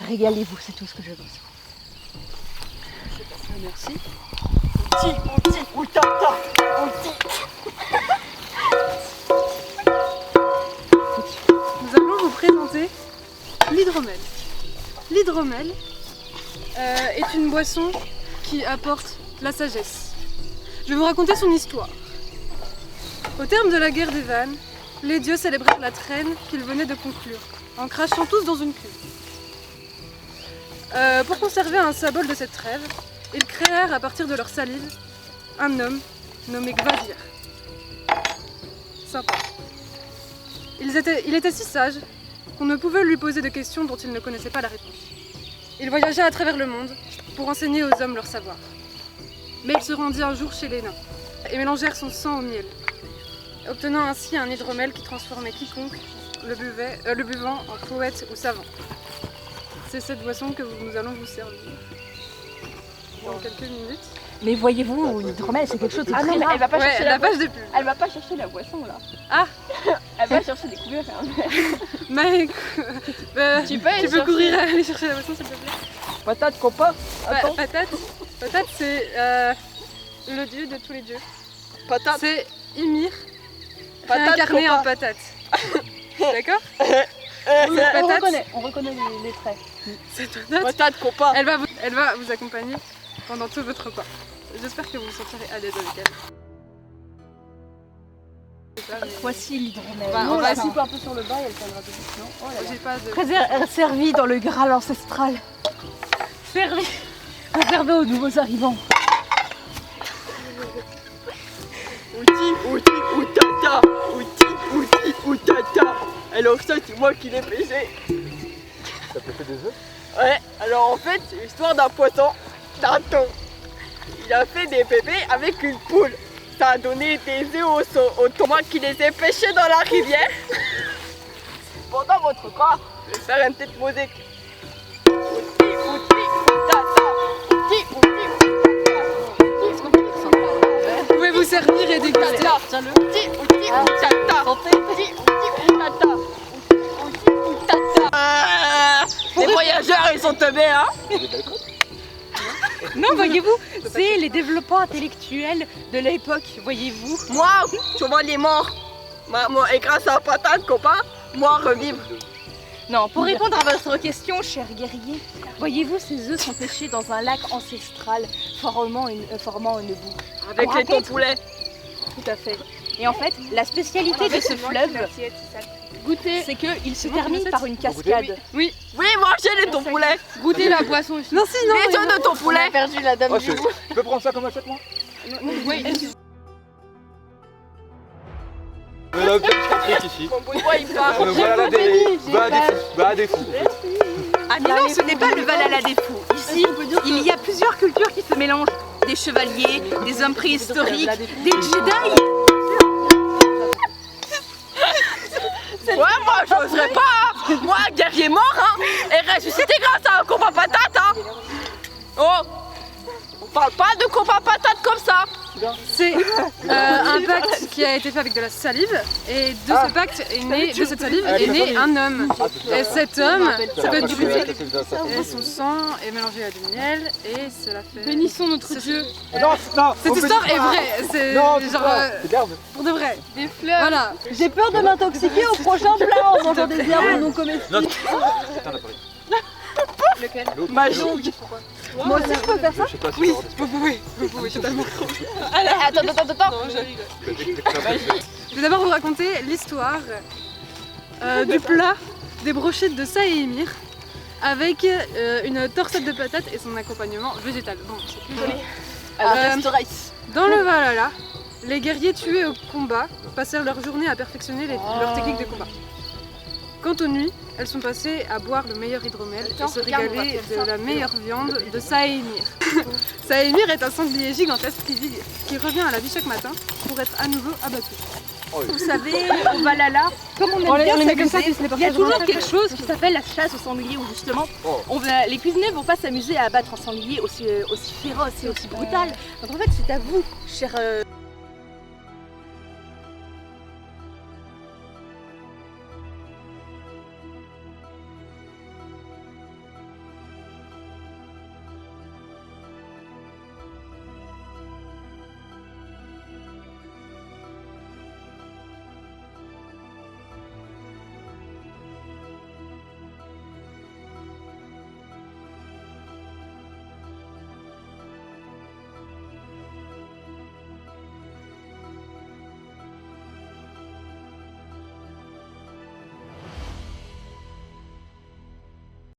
régalez-vous, c'est tout ce que je veux. Merci. Nous allons vous présenter l'hydromel. L'hydromel est une boisson qui apporte la sagesse. Je vais vous raconter son histoire. Au terme de la guerre des Vannes, les dieux célébrèrent la traîne qu'ils venaient de conclure, en crachant tous dans une cuve. Pour conserver un symbole de cette trêve, ils créèrent à partir de leur salive un homme nommé Gvadir. Sympa. Il était si sage qu'on ne pouvait lui poser de questions dont il ne connaissait pas la réponse. Il voyagea à travers le monde pour enseigner aux hommes leur savoir. Mais il se rendit un jour chez les nains et mélangèrent son sang au miel, obtenant ainsi un hydromel qui transformait quiconque le buvant en poète ou savant. C'est cette boisson que nous allons vous servir dans quelques minutes. Mais voyez-vous, l'hydromel, c'est quelque chose de Ah très non, mais rare. elle va pas chercher la page de pub. Elle va pas chercher la boisson là. Ah. Elle va chercher des couverts. Mais Tu peux tu peux courir aller chercher la boisson s'il te plaît. Patate, copain. Attends. Patate, c'est le dieu de tous les dieux. Patate. C'est Ymir, Patate, incarné copain. en patate. D'accord? On reconnaît les traits. Cette patate, Patate, copain. elle va vous accompagner pendant tout votre repas. J'espère que vous vous sentirez à l'aise avec elle. Voici l'hydromel. Bah, Nous, on on va la s'y- coupe un peu sur le bas et elle tiendra debout. Non, oh là là. J'ai pas de... Servi dans le Graal ancestral. Servi. Réservé aux nouveaux arrivants. Outi, outata. Outi, outata. Alors ça, c'est moi qui l'ai pêché. Ça peut faire des œufs? Ouais, alors en fait, c'est l'histoire d'un poisson, d'un thon. Il a fait des bébés avec une poule. Ça a donné des œufs au thon. Moi qui les ai pêchés dans la rivière. Pendant votre repas, je vais faire une petite musique. Outi, outata. Outi, Vous pouvez vous servir et déguster. Tiens-le. Outi, outata. Outi, outata. Outi, outata. Les voyageurs, ils sont tombés, hein. Non, voyez-vous, c'est les développements intellectuels de l'époque, voyez-vous. Moi, tu vois les morts. Moi, et grâce à la patate, copain, moi, revivre. Non, pour répondre à votre question, cher guerrier, voyez-vous, ces œufs sont pêchés dans un lac ancestral formant une boue. Avec les thons poulets. Tout à fait. Et en fait, la spécialité de ce fleuve, Goûtez, c'est qu'il se Non, termine mais par une cascade. Oui, mangez les thons poulets. goûtez la boisson aussi. Non, si, non. Les œufs de thon poulet. perdu la dame Oh, du tu peux prendre ça comme assiette, moi? Oui. On a un petit truc ici. Mon bout de bois, il part. Va à des fous. Ah mais non, ce n'est pas le Valhalla des fous. Ici, il y a plusieurs cultures qui se mélangent. Des chevaliers, des hommes préhistoriques, des Jedi. Ouais, moi, j'oserais pas. Hein. Moi, guerrier mort, hein. Et ressuscité grâce à un combat patate, hein. Oh, on parle pas de combat patate comme ça. C'est un pacte qui a été fait avec de la salive et de ce pacte est né, de cette salive est né un homme. Et cet homme peut tuer et son sang est mélangé à du miel et cela fait... Bénissons notre Dieu. Non, non. Cette histoire est vraie, c'est Non, genre c'est d'herbe. pour de vrai. Des fleurs. Voilà. J'ai peur de m'intoxiquer au prochain plat en mangeant des herbes non comestibles. Lequel? Magique. Moi aussi je peux faire ça. Je sais pas si Oui, vous pouvez totalement. Attends. Non, je rigole. Je vais d'abord vous raconter l'histoire du plat des brochettes de Ça et Ymir avec une torsade de patates et son accompagnement végétal. Bon, c'est plus joli. Dans le Valhalla, les guerriers tués au combat passèrent leur journée à perfectionner leurs techniques de combat. Quant aux nuits, elles sont passées à boire le meilleur hydromel et se régaler de la meilleure viande de Ça et Ymir. Ça et Ymir est un sanglier gigantesque qui revient à la vie chaque matin pour être à nouveau abattu. Vous savez, au Valhalla, comme on aime bien s'amuser, il y a toujours quelque chose qui s'appelle la chasse au sanglier où justement les cuisiniers vont pas s'amuser à abattre un sanglier aussi féroce et aussi brutal. Donc en fait c'est à vous, chers